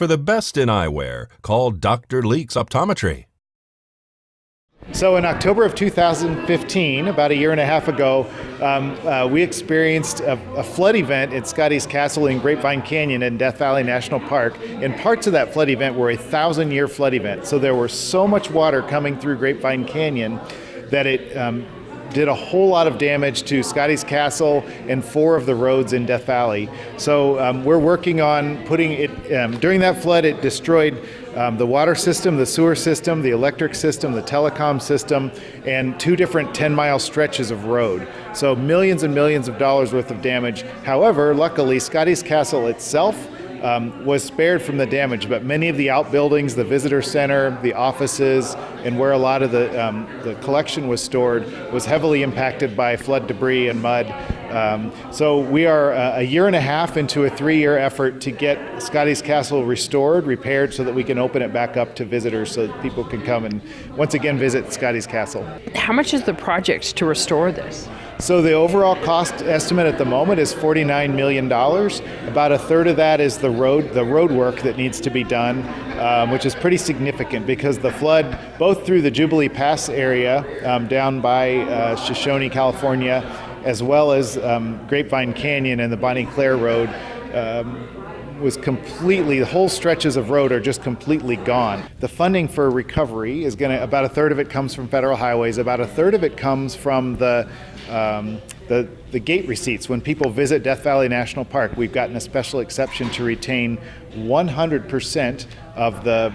For the best in eyewear, call Dr. Leeks Optometry. So in October of 2015, about a year and a half ago, we experienced a flood event at Scotty's Castle in Grapevine Canyon in Death Valley National Park. And parts of that flood event were a 1,000-year flood event. So there was so much water coming through Grapevine Canyon that it did a whole lot of damage to Scotty's Castle and 4 of the roads in Death Valley. So we're working on putting it, during that flood it destroyed the water system, the sewer system, the electric system, the telecom system, and 2 different 10-mile stretches of road. So millions and millions of dollars worth of damage. However, luckily, Scotty's Castle itself was spared from the damage, but many of the outbuildings, the visitor center, the offices, and where a lot of the collection was stored was heavily impacted by flood debris and mud. So we are a year and a half into a 3-year effort to get Scotty's Castle restored, repaired, so that we can open it back up to visitors so that people can come and once again visit Scotty's Castle. How much is the project to restore this? So the overall cost estimate at the moment is $49 million. About a third of that is the road work that needs to be done, which is pretty significant because the flood, both through the Jubilee Pass area down by Shoshone, California, as well as Grapevine Canyon and the Bonnie Claire Road, was completely, the whole stretches of road are just completely gone. The funding for recovery is going to, about a third of it comes from federal highways, about a third of it comes from the gate receipts. When people visit Death Valley National Park, we've gotten a special exception to retain 100% of the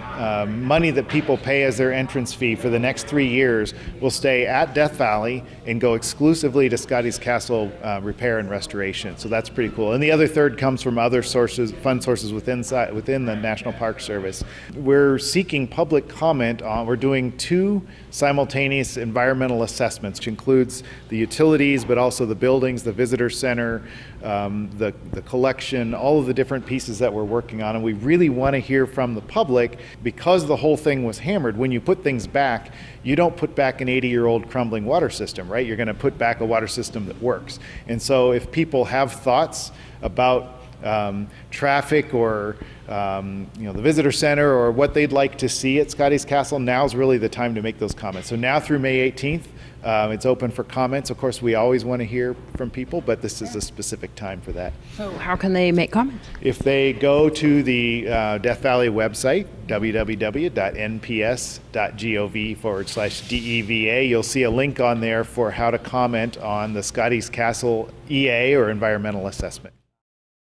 money that people pay as their entrance fee for the next 3 years will stay at Death Valley and go exclusively to Scotty's Castle repair and restoration. So that's pretty cool. And the other third comes from other sources, fund sources within the National Park Service. We're seeking public comment on, we're doing 2 simultaneous environmental assessments, which includes the utilities, but also the buildings, the visitor center, the collection, all of the different pieces that we're working on. And we really want to hear from the public because the whole thing was hammered. When you put things back, you don't put back an 80-year-old crumbling water system, right? You're going to put back a water system that works. And so if people have thoughts about traffic or the visitor center or what they'd like to see at Scotty's Castle, now's really the time to make those comments. So now through May 18th, it's open for comments. Of course, we always want to hear from people, but this is a specific time for that. So how can they make comments? If they go to the Death Valley website, www.nps.gov/DEVA, you'll see a link on there for how to comment on the Scotty's Castle EA or environmental assessment.